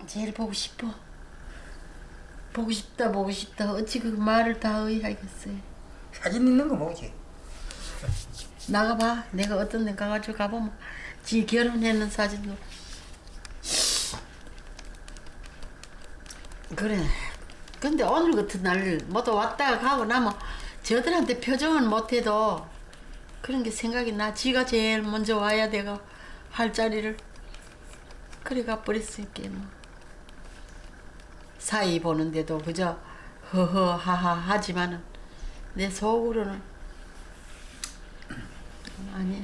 제일 보고 싶어. 보고 싶다 보고 싶다. 어찌 그 말을 다 의하겠어요. 사진 있는 거 뭐지? 나가봐. 내가 어떤 데 가가지고 가보면 지 결혼했는 사진도. 그래. 근데 오늘 같은 날 모두 왔다가 가고 나면 저들한테 표정은 못해도 그런 게 생각이 나. 지가 제일 먼저 와야 되고 할 자리를 그래 가버렸으니까 뭐. 사이 보는데도 그저 허허하하 하지만은 내 속으로는 아니야.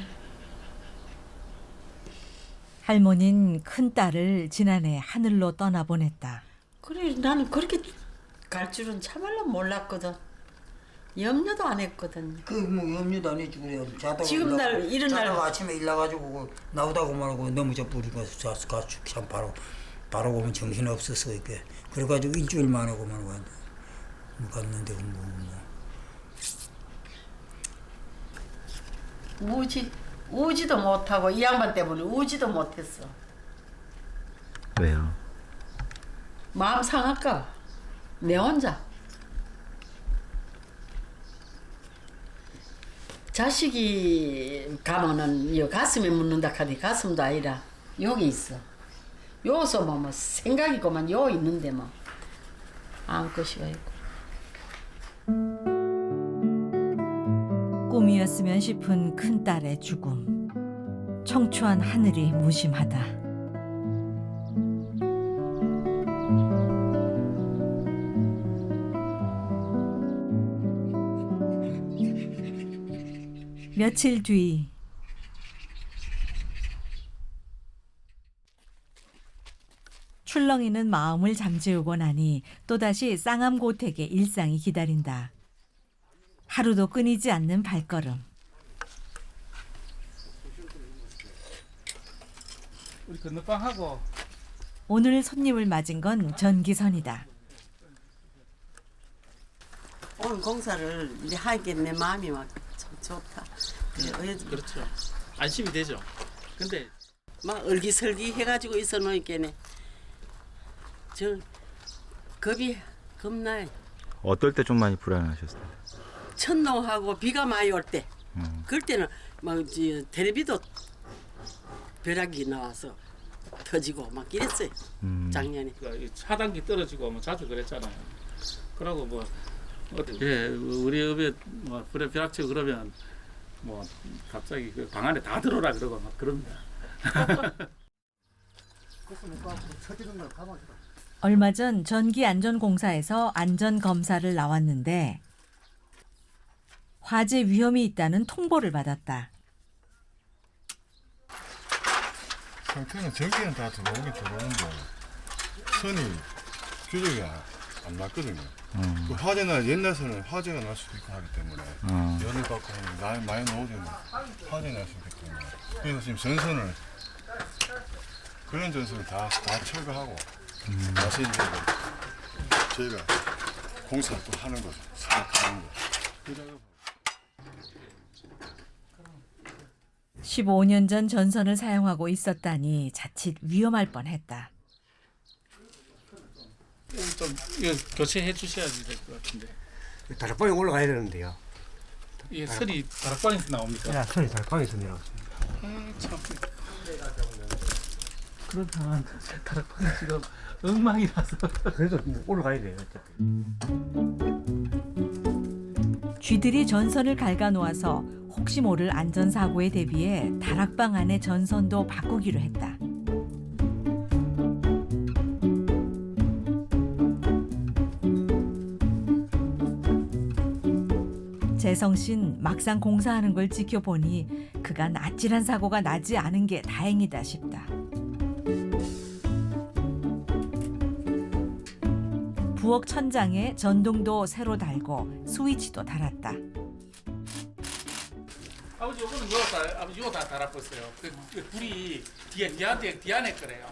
할머니는 큰딸을 지난해 하늘로 떠나보냈다. 그래 나는 그렇게 갈 줄은 참말로 몰랐거든. 염려도 안 했거든. 그 뭐 염려도 안 해주고 그래. 자다가 지금 날 이런 날 자다가 아침에 일나가지고 나오다가 말고 넘어져 버리고 가서 참 바로 보면 정신 없어서 이렇게 그래가지고 일주일 만에 그만 갔는데 우지도 못하고 이 양반 때문에 우지도 못했어. 왜요? 마음 상할까? 내 혼자. 자식이 가면은 요 가슴에 묻는다 카디 가슴도 아니라 여기 있어. 요서 뭐 생각이고만 요 있는데 뭐 아무 것이가 있고. 꿈이었으면 싶은 큰딸의 죽음. 청초한 하늘이 무심하다. 며칠 뒤 출렁이는 마음을 잠재우고 나니 또다시 쌍암고택의 일상이 기다린다. 하루도 끊이지 않는 발걸음. 우리 건너방하고 오늘 손님을 맞은 건 전기선이다. 오늘 공사를 이제 하기에 내 마음이 막 참 좋다. 그래, 그렇죠. 안심이 되죠. 근데 막 얼기설기 해가지고 있어 놓이겠네. 저 겁이 겁나요. 어떨 때 좀 많이 불안하셨어요? 천둥하고 비가 많이 올 때. 그럴 때는 막 텔레비도 벼락이 나와서 터지고 막 이랬어요. 작년에. 하단기 떨어지고 뭐 자주 그랬잖아요. 그러고 뭐 어떻게 우리 업에 뭐 그래 벼락치고 그러면 뭐 갑자기 그 방 안에 다 들어오라 그러고 막 그럽니다. 얼마 전 전기안전공사에서 안전검사를 나왔는데 화재 위험이 있다는 통보를 받았다. 상태는 전기는 다 들어오긴 들어오는데 선이 규정이 안 맞거든요. 그 화재나 옛날서는 화재가 날 수도 있고 하기 때문에 열을 받고 많이 넣어주면 화재 날 수도 있기 때문에 그래서 지금 전선을 그런 전선을 다 철거하고 다시 이제 저희가 공사를 또 하는 거죠. 생각하는 거. 15년 전 전선을 사용하고 있었다니 자칫 위험할 뻔했다. 좀 이거 교체해 주셔야지 될 것 같은데. 다락방에 올라가야 되는데요. 이게 설이 다락방에서 나옵니까? 야, 손이 다락방에서 내려왔어요. 참. 그렇다면 다락방이 지금 엉망이라서. 그래도 올라가야 돼요. 쥐들이 전선을 갉아놓아서 혹시 모를 안전사고에 대비해 다락방 안의 전선도 바꾸기로 했다. 재성 씨는 막상 공사하는 걸 지켜보니 그간 아찔한 사고가 나지 않은 게 다행이다 싶다. 부엌 천장에 전등도 새로 달고 스위치도 달았다. 아버지 요거는 아버지 요거 다 달아봤어요. 그 불이 뒤 안에 거래요.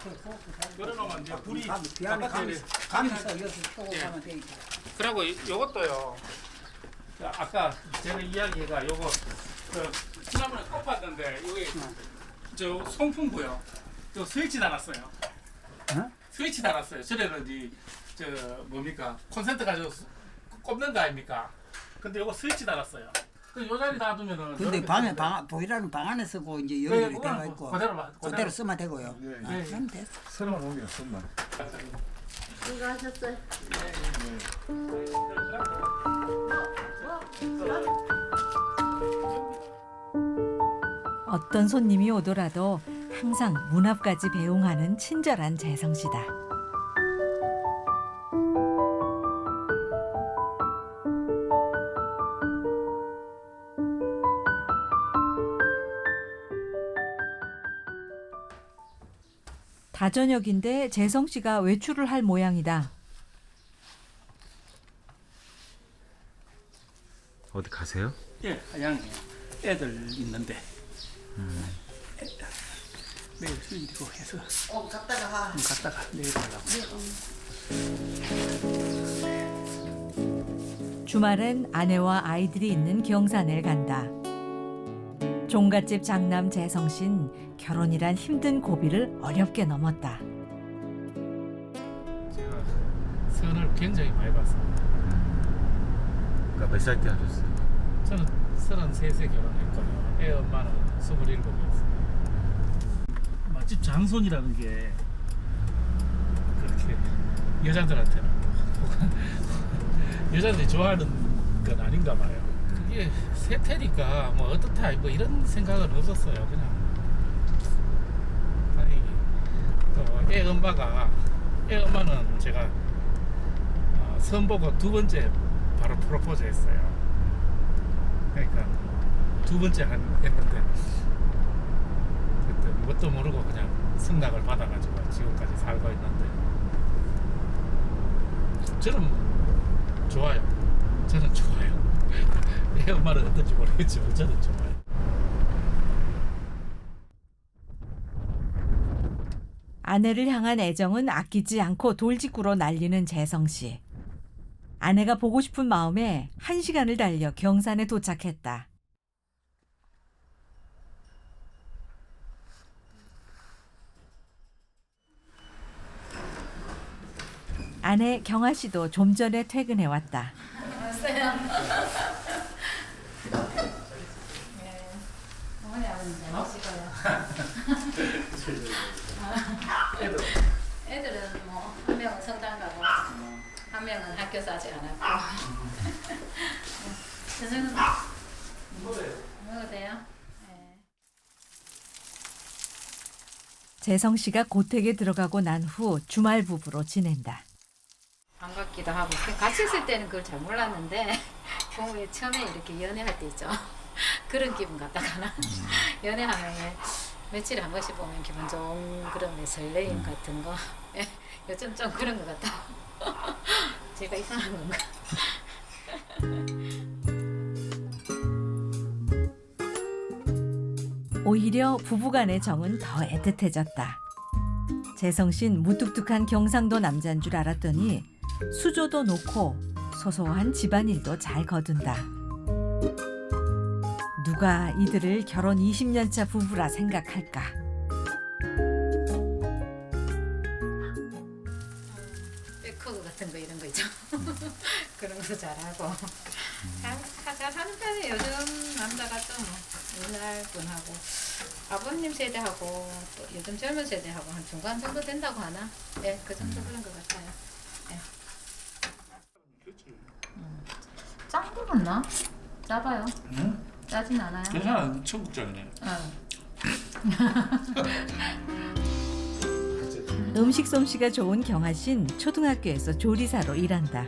열어놓으면 이제 불이 가면서 여기 쏘고 가면 되니까. 그리고 요것도요. 아까 제가 이야기가 요거 지난번에 꼽았는데 여기 저 송풍구요. 저 스위치 달았어요. 스위치 달았어요. 전에는 저 뭡니까 콘센트 가지고 꼽는 거 아닙니까? 근데 이거 스위치 달았어요. 요 자리 놔두면은. 근데 방에 보이라는 방 안에 쓰고 이제 연결이 되어 있고 그대로 쓰면 되고요. 예, 예. 그럼 됐어. 선만 오면 선만. 수고하셨어요. 어떤 손님이 오더라도 항상 문 앞까지 배웅하는 친절한 재성 씨다. 다저녁인데 재성 씨가 외출을 할 모양이다. 어디 가세요? 예, 하양에 애들 있는데 내일 수일이고 해서 갔다가 갔다가 내일 가려고. 주말엔 아내와 아이들이 있는 경산을 간다. 종갓집 장남 재성 씨는 결혼이란 힘든 고비를 어렵게 넘었다. 제가 선을 굉장히 많이 봤습니다. 그러니까 몇 살 때 하셨어요? 저는 33세 결혼했고요. 애 엄마는 27이었어요. 맛집 장손이라는 게 그렇게 여자들한테는 여자들이 좋아하는 건 아닌가 봐요. 그게 세태니까 뭐 어떻다 뭐 이런 생각은 없었어요. 그냥 다행히 또 애 엄마는 제가 선 보고 두 번째 바로 프로포즈 했어요. 그러니까 두 번째 했는데 그때 뭣도 모르고 그냥 승낙을 받아가지고 지금까지 살고 있는데 저는 좋아요. 저는 좋아요. 애 엄마는 어떤지 모르겠지만 저는 좋아요. 아내를 향한 애정은 아끼지 않고 돌직구로 날리는 재성 씨. 아내가 보고 싶은 마음에 1시간을 달려 경산에 도착했다. 아내 경아 씨도 좀 전에 퇴근해 왔다. 어머니 아버님 잘하시고요. 애들은 뭐 한 명은 성당 가고 한 명은 학교에서 아직 안 왔고. 선생님 먹어도 돼요? 네. 재성 씨가 고택에 들어가고 난 후 주말 부부로 지낸다. 반갑기도 하고 같이 있을 때는 그걸 잘 몰랐는데 부모에 처음에 이렇게 연애할 때 있죠. 그런 기분 같다가나 연애하면 며칠에 한 번씩 보면 기분 좋은 그런 설레임 같은 거. 요즘 좀 그런 것 같아. 제가 이상한 건가? 오히려 부부간의 정은 더 애틋해졌다. 재성 씨는 무뚝뚝한 경상도 남자인 줄 알았더니 수조도 놓고 소소한 집안일도 잘 거둔다. 누가 이들을 결혼 20년차 부부라 생각할까? 백허그 같은 거 이런 거 있죠. 그런 것도 잘하고 잘하는 편이에요. 요즘 남자가 좀 옛날 분하고 아버님 세대하고 또 요즘 젊은 세대하고 한 중간 정도 된다고 하나? 네, 그 정도 그런 것 같아요. 네. 짠 거 같나? 짜봐요. 응? 짜진 않아요. 괜찮아. 청국장이네. 음식 솜씨가 좋은 경아 씨는 초등학교에서 조리사로 일한다.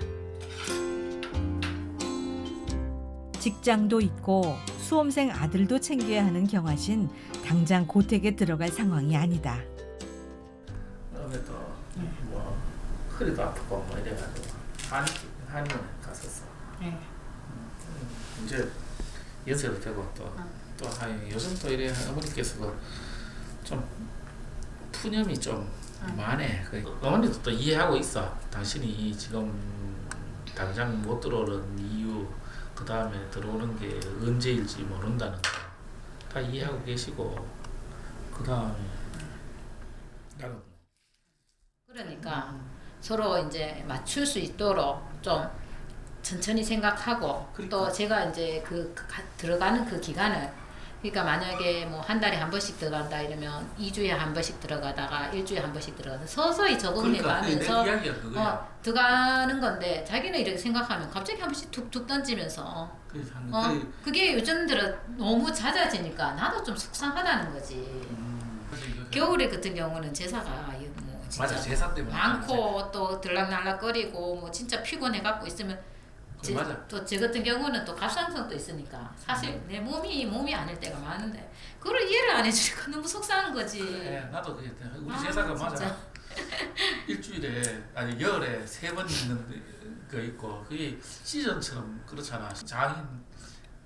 직장도 있고 수험생 아들도 챙겨야 하는 경아 씨는 당장 고택에 들어갈 상황이 아니다. 그다음에 또뭐 허리도 아프고 뭐 이래가지고 한의원에 갔었어. 네. 이제 연세도 되고 또 요즘 또 이래 어머니께서도 좀 푸념이 좀 많네. 어머니도 또 이해하고 있어. 당신이 지금 당장 못 들어오는 이유, 그 다음에 들어오는 게 언제일지 모른다는 거 다 이해하고 계시고, 그 다음에 나는 그러니까 서로 이제 맞출 수 있도록 좀 천천히 생각하고 그러니까. 또 제가 이제 들어가는 그 기간을 그러니까 만약에 뭐 한 달에 한 번씩 들어간다 이러면 2주에 한 번씩 들어가다가 1주에 한 번씩 들어가서 서서히 적응해 그러니까 가면서 내 이야기가 그거야. 들어가는 건데 자기는 이렇게 생각하면 갑자기 한 번씩 툭툭 던지면서 그래서 그게 요즘 들어 너무 잦아지니까 나도 좀 속상하다는 거지. 겨울에 같은 경우는 제사가 뭐 진짜 맞아, 제사 때문에 많고 또 들락날락거리고 뭐 진짜 피곤해 갖고 있으면 맞아. 또 제 같은 경우는 또 갑상선도 있으니까 사실 내 몸이 아닐 때가 많은데 그걸 이해를 안 해주니까 너무 속상한 거지. 그래, 나도 그래. 우리 제사가 맞아. 진짜. 일주일에 아니 열에 3번 있는 거 있고 그게 시즌처럼 그렇잖아. 장인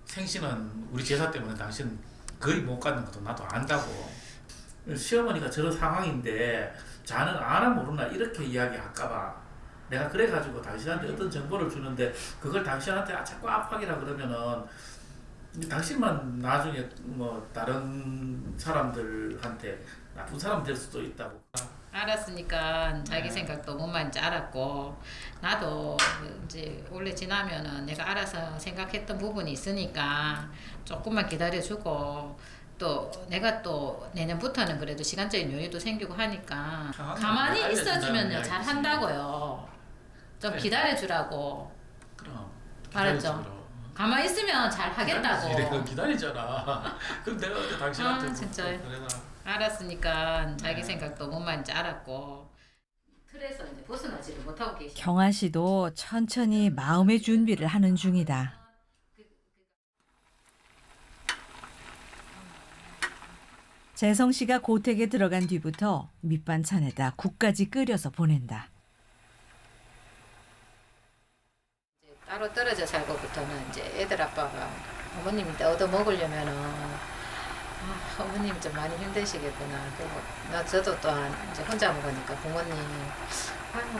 생신은 우리 제사 때문에 당신 거의 못 갖는 것도 나도 안다고. 시어머니가 저런 상황인데 자는 아나 모르나 이렇게 이야기할까봐 내가 그래가지고 당신한테 어떤 정보를 주는데 그걸 당신한테 자꾸 압박이라 그러면은 당신만 나중에 뭐 다른 사람들한테 나쁜 사람 될 수도 있다고. 알았으니까 자기 생각도 뭔 말인지 알았고 나도 이제 원래 지나면은 내가 알아서 생각했던 부분이 있으니까 조금만 기다려주고 또 내가 또 내년부터는 그래도 시간적인 여유도 생기고 하니까 가만히 있어주면요 잘 한다고요. 좀 기다려주라고. 그럼 알았죠? 가만히 있으면 잘 하겠다고. 내가 기다리잖아. 그럼 내가 어제 당신한테 진짜. 그래나. 알았으니까 자기 생각도 뭔 말인지 알았고 틀에서 이제 벗어나지를 못하고 계시. 경아 씨도 천천히 마음의 준비를 하는 중이다. 재성 씨가 고택에 들어간 뒤부터 밑반찬에다 국까지 끓여서 보낸다. 이제 따로 떨어져 살고부터는 이제 애들 아빠가 어머님이 얻어 먹으려면은 어머님이 좀 많이 힘드시겠구나. 그리고 저도 또한 이제 혼자 먹으니까 부모님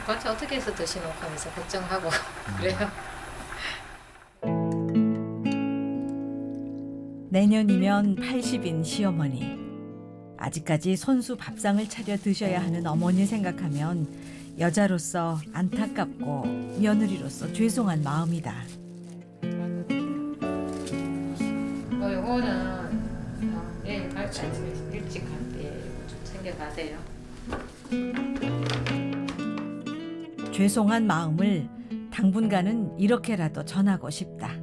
같이 어떻게 해서 드시노 하면서 걱정하고 그래요. 내년이면 80인 시어머니. 아직까지 손수 밥상을 차려 드셔야 하는 어머니 생각하면 여자로서 안타깝고 며느리로서 죄송한 마음이다. 요거는 내일 갈 때 아침에 일찍 갈 때 좀 챙겨가세요. 죄송한 마음을 당분간은 이렇게라도 전하고 싶다.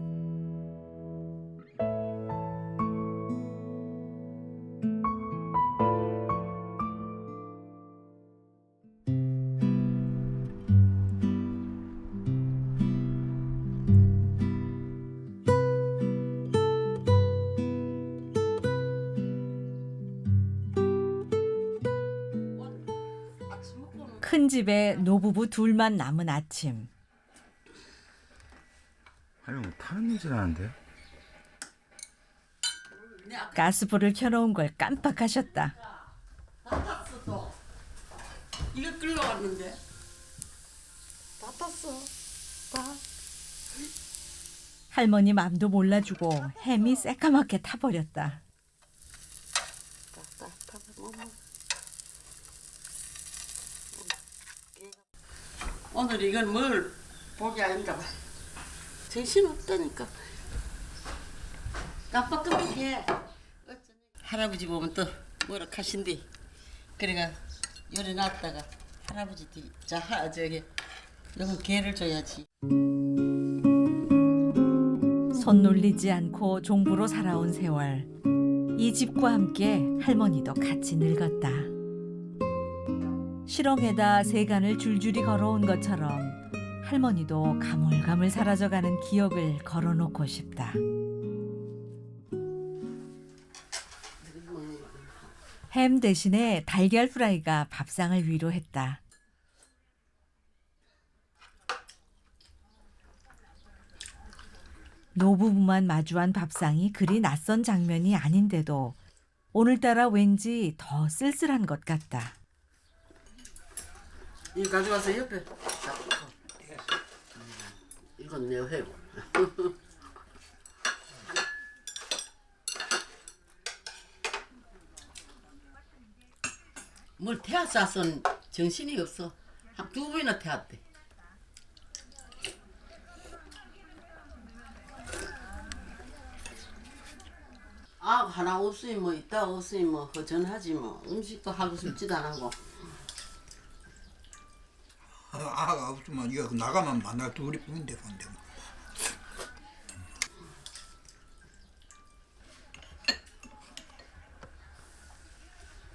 큰 집에 노부부 둘만 남은 아침. 아니 뭐 타는 냄새 나는데? 가스불을 켜놓은 걸 깜빡하셨다. 땄어 또. 이거 끌러왔는데. 다 땄어. 다. 할머니 맘도 몰라주고 햄이 새까맣게 타버렸다. 오늘 이건 뭘 보기 아닌가 봐. 정신 없다니까. 깜빡깜빡해. 할아버지 보면 또 뭐라 하신디. 그래가 요리 놨다가 할아버지 뒤, 저기 여기 개를 줘야지. 손 놀리지 않고 종부로 살아온 세월. 이 집과 함께 할머니도 같이 늙었다. 실ong에다 세간을 줄줄이 걸어온 것처럼 할머니도 가물가물 사라져가는 기억을 걸어놓고 싶다. 햄 대신에 달걀 프라이가 밥상을 위로했다. 노부부만 마주한 밥상이 그리 낯선 장면이 아닌데도 오늘따라 왠지 더 쓸쓸한 것 같다. 이거 가져와서 옆에. 이건 내 회. 뭘 태아 쌌은 정신이 없어. 한 2번이나 태웠대. 아 하나 없으니 뭐 있다 없으니 뭐 허전하지 뭐. 음식도 하고 싶지도 안 하고. 아가 없으면 이거 나가면 만날 둘이 뿐인데 근데 뭐.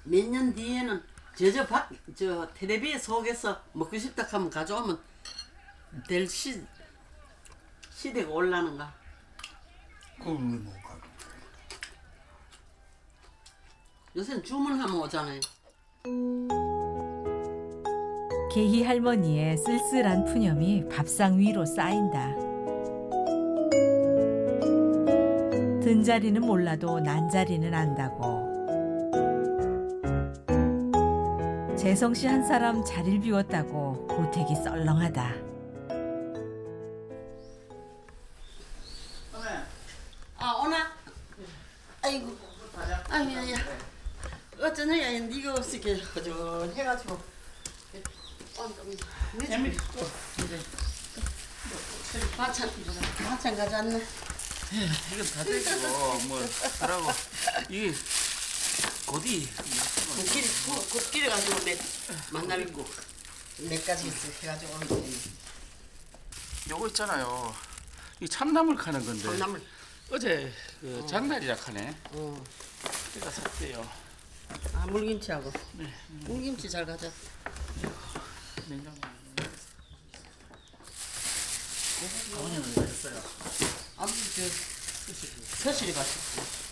몇 년 뒤에는 저 텔레비 속에서 먹고 싶다 하면 가져오면 될 시대가 올라는가. 그걸 뭐 가. 요새는 주문하면 오잖아요. 계희 할머니의 쓸쓸한 푸념이 밥상 위로 쌓인다. 든 자리는 몰라도 난 자리는 안다고. 재성 씨 한 사람 자리를 비웠다고 고택이 썰렁하다. 아 오나? 아이고 아이고 야 어쩌냐 야 니가 없으게 허전해가지고 반찬 가져왔네. 이거 다 되고 뭐 하라고 이게 곧이 곱기를 가지고 만날고 몇 가지 해가지고 오는 거예요. 요거 있잖아요. 이 참나물 카는 건데 참나물. 어제 그 장날이라 카네. 제가 샀대요. 아 물김치하고. 네. 물김치 잘 가져. 냉장고. 어머니는 왜 했어요? 아버지 서실이 갔어.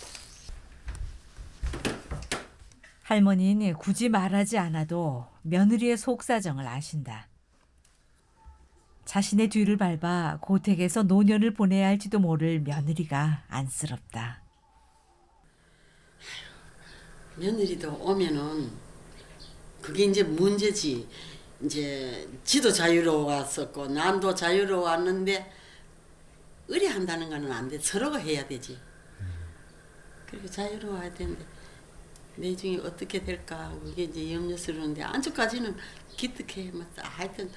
할머니는 굳이 말하지 않아도 며느리의 속사정을 아신다. 자신의 뒤를 밟아 고택에서 노년을 보내야 할지도 모를 며느리가 안쓰럽다. 며느리도 오면은 그게 이제 문제지. 이제 지도 자유로웠었고 난도 자유로웠는데 의뢰한다는 거는 안 돼. 서로가 해야 되지. 그리고 자유로워야 되는데 내중에 어떻게 될까 그게 이제 염려스러운데 안쪽까지는 기특해. 하여튼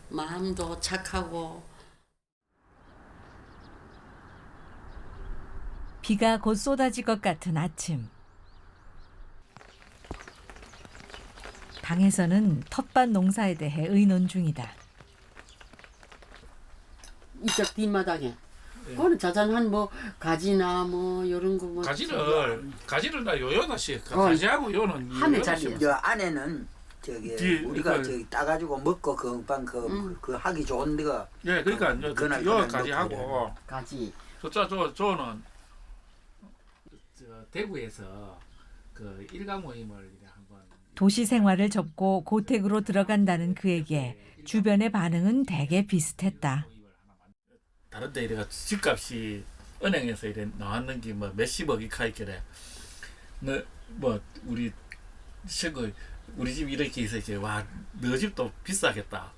마음도 착하고. 비가 곧 쏟아질 것 같은 아침. 방에서는 텃밭 농사에 대해 의논 중이다. 이쪽 뒷마당에 그거는 자잘한 뭐 가지나 뭐 이런 거 뭐 가지를 나 요요나씩 가지하고 요는 하늘 자리에. 저 안에는 저기 우리가 저기 따가지고 먹고 금방 그 하기 좋은 데가. 예, 그러니까 그날 요 가지하고 가지. 저는 대구에서 그 일가 모임을 한번. 도시 생활을 접고 고택으로 들어간다는 그에게 주변의 반응은 대개 비슷했다. 다른 데 이래가 집값이 은행에서 이래 나왔는 게 뭐 몇십억이 카이길래 뭐 우리 친구 우리 집 이렇게 있어 이제 와 너 집도 비싸겠다.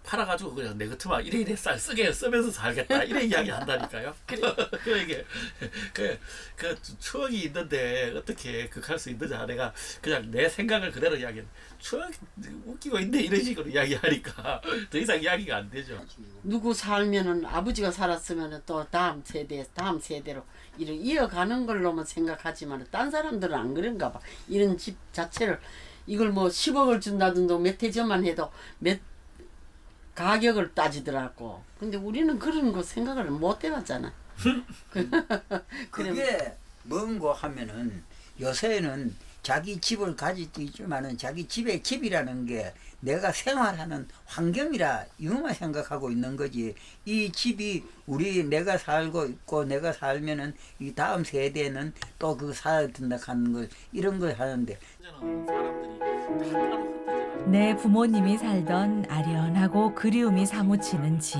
팔아가지고 그냥 내 같으면 이래 쓰게 쓰면서 살겠다 이래 이야기 한다니까요. 그게 그 추억이 있는데 어떻게 극할 수 있느냐 내가 그냥 내 생각을 그대로 이야기해. 추억 웃기고 있네 이런 식으로 이야기하니까 더 이상 이야기가 안 되죠. 누구 살면은 아버지가 살았으면은 또 다음 세대로 이를 이어가는 걸로만 생각하지만 딴 사람들은 안 그런가 봐. 이런 집 자체를 이걸 뭐 10억을 준다든지 몇 해전만 해도 몇 가격을 따지더라고. 근데 우리는 그런 거 생각을 못 해봤잖아. 그게 뭔고 하면은 요새는 자기 집을 가지도 있지만은 자기 집의 집이라는 게 내가 생활하는 환경이라 이것만 생각하고 있는 거지. 이 집이 내가 살고 있고 내가 살면은 이 다음 세대는 또 그 살아야 된다 하는 걸 이런 걸 하는데. 내 부모님이 살던 아련하고 그리움이 사무치는 집.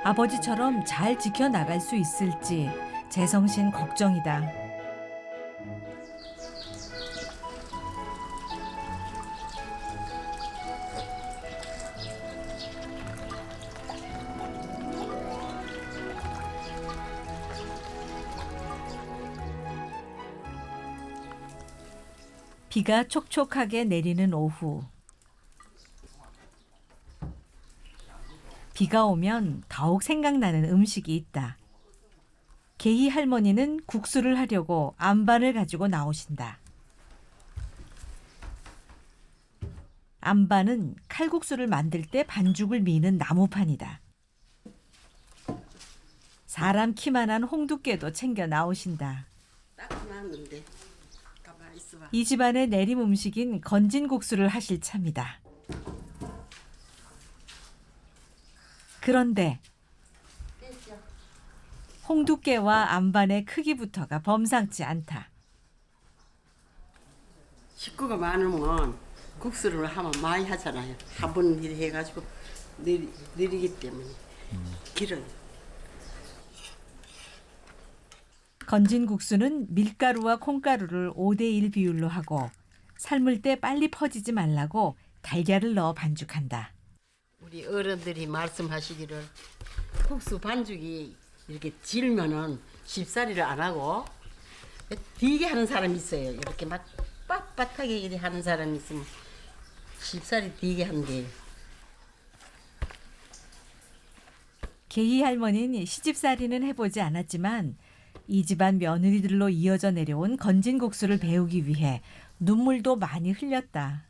아버지처럼 잘 지켜나갈 수 있을지 재성신 걱정이다. 비가 촉촉하게 내리는 오후. 비가 오면 더욱 생각나는 음식이 있다. 계희 할머니는 국수를 하려고 안반을 가지고 나오신다. 안반은 칼국수를 만들 때 반죽을 미는 나무판이다. 사람 키만한 홍두깨도 챙겨 나오신다. 딱 나왔는데 가만히 있어봐. 이 집안의 내림 음식인 건진국수를 하실 참이다. 그런데 홍두깨와 안반의 크기부터가 범상치 않다. 식구가 많으면 국수를 하면 많이 하잖아요. 한 번 일 해가지고 느리기 때문에 길어요. 건진국수는 밀가루와 콩가루를 5대1 비율로 하고 삶을 때 빨리 퍼지지 말라고 달걀을 넣어 반죽한다. 우리 어른들이 말씀하시기를 국수 반죽이 이렇게 질면은 쉽사리를 안 하고 되게 하는 사람이 있어요. 이렇게 막 빳빳하게 이렇게 하는 사람이 있으면 쉽사리 되게 한대요. 계희 할머니는 시집살이는 해보지 않았지만 이 집안 며느리들로 이어져 내려온 건진국수를 배우기 위해 눈물도 많이 흘렸다.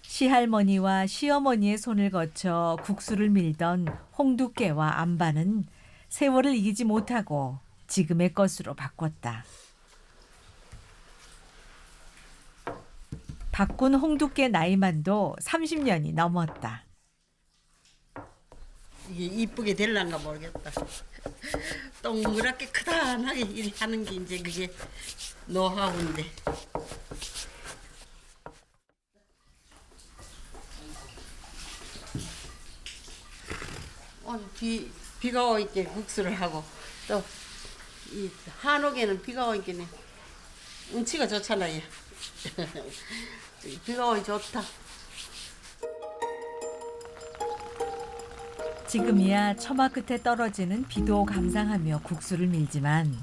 시할머니와 시어머니의 손을 거쳐 국수를 밀던 홍두깨와 안반은 세월을 이기지 못하고 지금의 것으로 바꿨다. 바꾼 홍두깨 나이만도 30년이 넘었다. 이게 이쁘게 될란가 모르겠다. 동그랗게 크다하게 이렇게 하는 게 이제 그게 노하우인데. 오늘 비가 오니까 국수를 하고 또 이 한옥에는 비가 오니까 운치가 좋잖아요. 비가 오니 좋다. 지금이야 처마 끝에 떨어지는 비도 감상하며 국수를 밀지만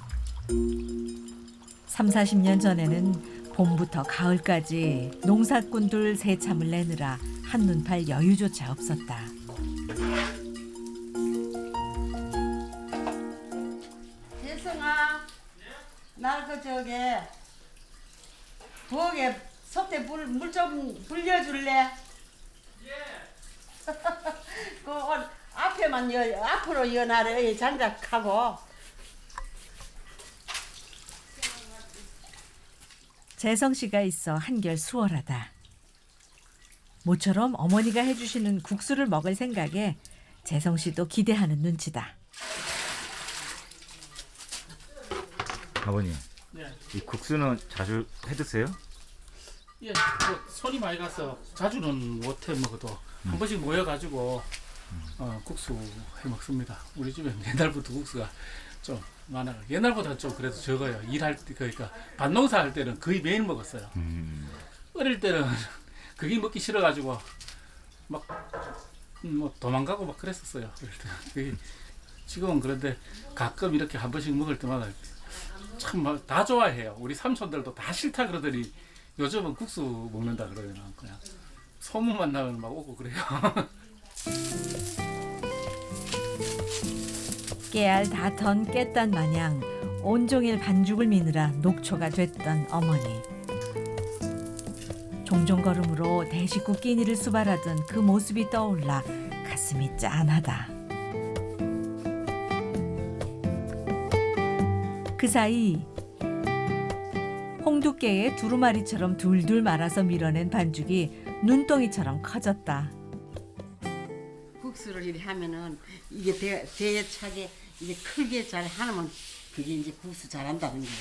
30-40년 전에는 봄부터 가을까지 농사꾼들 새참을 내느라 한눈팔 여유조차 없었다. 혜성아, 나 그 저게 부엌에 석대 물 좀 불려줄래? 그 앞에만 앞으로 연하래 장작하고. 재성 씨가 있어 한결 수월하다. 모처럼 어머니가 해주시는 국수를 먹을 생각에 재성 씨도 기대하는 눈치다. 아버님, 네. 이 국수는 자주 해 드세요? 예, 뭐 손이 많이 가서 자주는 못해 먹어도 한 번씩 모여가지고 국수 해 먹습니다. 우리 집에 옛날부터 국수가 좀 많아요. 옛날보다 좀 그래도 적어요. 일할 때 그러니까 밭농사 할 때는 거의 매일 먹었어요. 어릴 때는 그게 먹기 싫어가지고 막 뭐 도망가고 막 그랬었어요. 어릴 때. 지금은 그런데 가끔 이렇게 한 번씩 먹을 때마다 참 다 좋아해요. 우리 삼촌들도 다 싫다 그러더니 요즘은 국수 먹는다 그러면 그냥 소문만 나면 막 오고 그래요. 깨알 다 턴 깻단 마냥 온종일 반죽을 미느라 녹초가 됐던 어머니. 종종 걸음으로 대식구 끼니를 수발하던 그 모습이 떠올라 가슴이 짠하다. 그 사이 홍두깨에 두루마리처럼 둘둘 말아서 밀어낸 반죽이 눈덩이처럼 커졌다. 국수를 이렇게 하면은 이게 대차게 이제 크게 잘 하면 그게 이제 국수 잘한다는 거예요.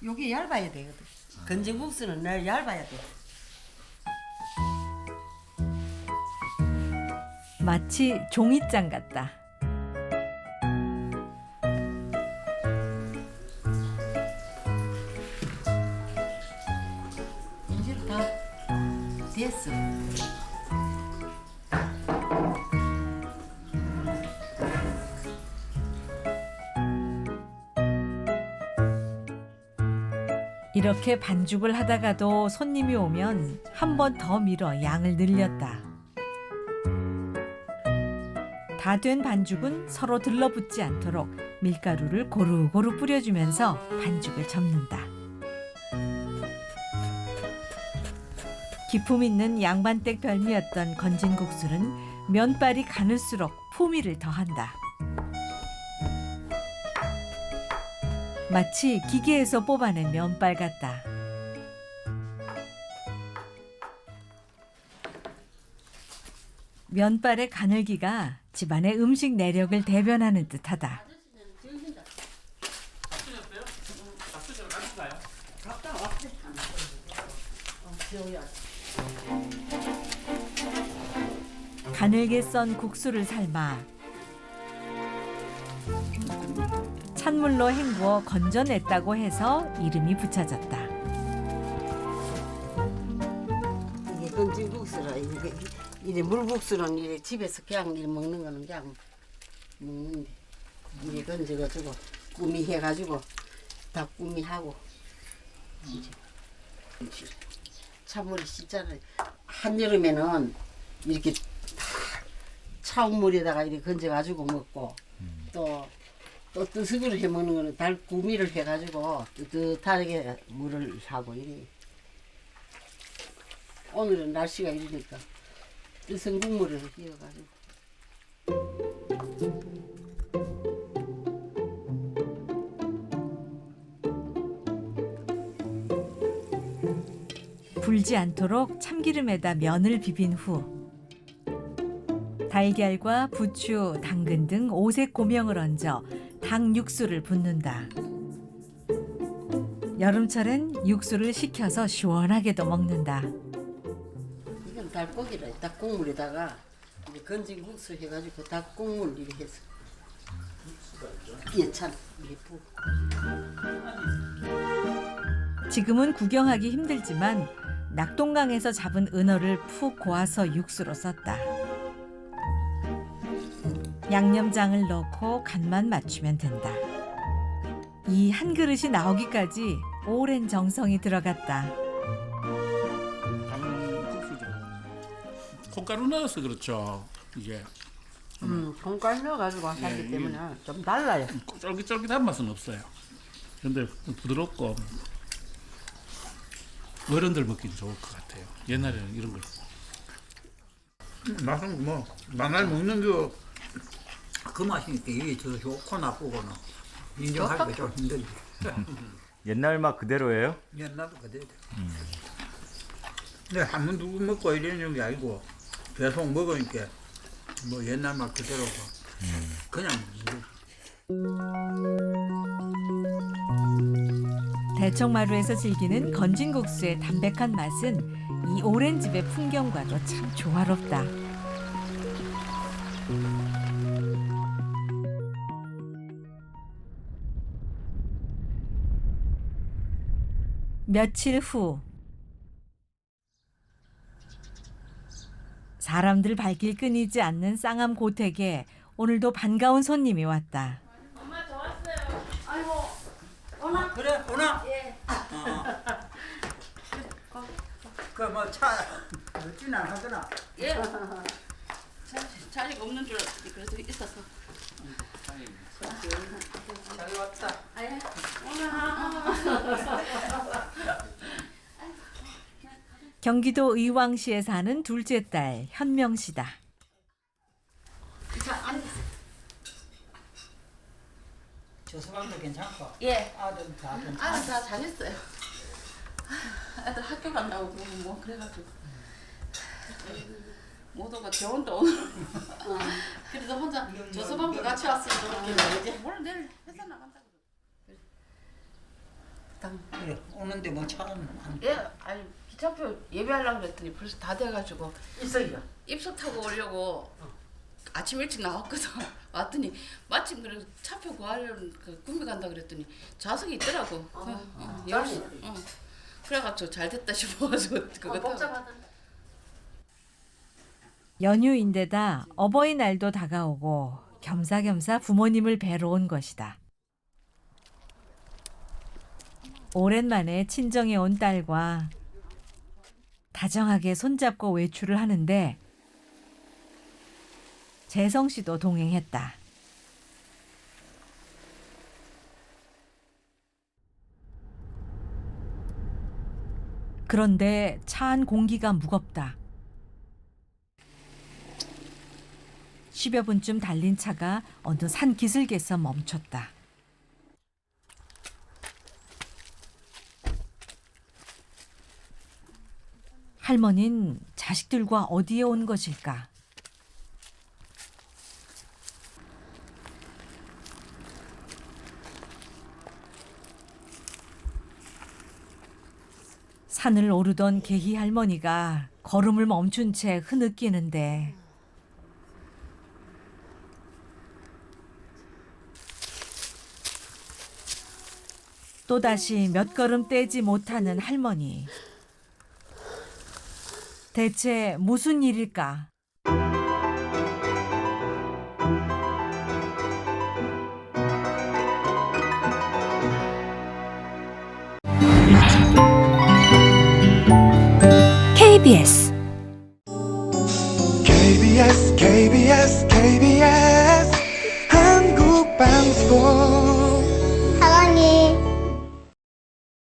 요게 얇아야 되거든. 건진국수는 늘 얇아야 돼. 마치 종이장 같다. 이제 다 됐어. 이렇게 반죽을 하다가도 손님이 오면 한 번 더 밀어 양을 늘렸다. 다 된 반죽은 서로 들러붙지 않도록 밀가루를 고루고루 뿌려주면서 반죽을 접는다. 기품 있는 양반댁 별미였던 건진국수는 면발이 가늘수록 풍미를 더한다. 마치 기계에서 뽑아낸 면발 같다. 면발의 가늘기가 집안의 음식 내력을 대변하는 듯하다. 가늘게 썬 국수를 삶아 찬물로 헹구어 건져냈다고 해서 이름이 붙여졌다. 이게 건진국수라. 이래 물국수는 이래 집에서 그냥 이래 먹는 거는 그냥 먹는데 이래 건져가지고 꾸미 해가지고 다 꾸미하고 이제 찬물이 씻잖아요. 한여름에는 이렇게 다 차운 물에다가 이렇게 건져가지고 먹고 또 뜨식으로 해 먹는 거는 달 구미를 해가지고 뜨뜻하게 물을 하고 이래. 오늘은 날씨가 이러니까 뜨신 국물을 이어가지고. 불지 않도록 참기름에다 면을 비빈 후 달걀과 부추, 당근 등 오색 고명을 얹어 닭 육수를 붓는다. 여름철엔 육수를 식혀서 시원하게도 먹는다. 이건 닭고기라. 닭국물에다가 이제 건진 국수 해가지고 닭국물 이렇게 해서 예찬 예쁘고. 지금은 구경하기 힘들지만 낙동강에서 잡은 은어를 푹 고아서 육수로 썼다. 양념장을 넣고 간만 맞추면 된다. 이 한 그릇이 나오기까지 오랜 정성이 들어갔다. 콩가루 넣어서 그렇죠. 이게 콩가루 넣어가지고 하기 때문에 좀 달라요. 쫄깃쫄깃한 맛은 없어요. 근데 부드럽고 어른들 먹기는 좋을 것 같아요. 옛날에는 이런 걸 맛은 뭐 만날 먹는 게 그 맛이니까 이게 더 좋고 나쁘고는 인정하기가 좀 힘들지. 옛날 맛 그대로예요? 옛날도 그대로. 근데 한 번 두고 먹고 이러는 게 아니고 계속 먹으니까 뭐 옛날 맛 그대로고 그냥 대청마루에서 즐기는 건진국수의 담백한 맛은 이 오랜 집의 풍경과도 참 조화롭다. 며칠 후 사람들 발길 끊이지 않는 쌍암 고택에 오늘도 반가운 손님이 왔다. 그래 오나. 예. 그뭐차 늦진 않하더나. 예. 자리가 없는 줄 알았더니 그래도 있어서. 잘 왔다. 아예. 경기도 의왕시에 사는 둘째 딸 현명 씨다. 자, 앉으세요. 조수방도 괜찮고. 예. 아들 다 괜찮고. 다 잘했어요. 애들 학교 간다고 그러고 뭐 그래가지고 못 오고 저 혼자 오늘 그래서 혼자 조수방도 같이 왔으면 좋겠네. 이제 오늘 내일 회사 나간다 그러고. 그래 오는데 뭐 차는 안. 예, 아니 기차표 예매하려고 그랬더니 벌써 다 돼가지고 있어요. 입석 타고 오려고 아침 일찍 나왔거든. 왔더니 마침 그래 차표 구하려는 그 구미 간다 그랬더니 좌석이 있더라고. 10시. 그래가지고 잘 됐다 싶어가지고 그거 타고. 연휴인데다 어버이날도 다가오고 겸사겸사 부모님을 뵈러 온 것이다. 오랜만에 친정에 온 딸과 다정하게 손잡고 외출을 하는데 재성 씨도 동행했다. 그런데 차 안 공기가 무겁다. 10여 분쯤 달린 차가 어느 산 기슭에서 멈췄다. 할머니는 자식들과 어디에 온 것일까? 산을 오르던 계희 할머니가 걸음을 멈춘 채 흐느끼는데 또다시 몇 걸음 떼지 못하는 할머니. 대체 무슨 일일까? KBS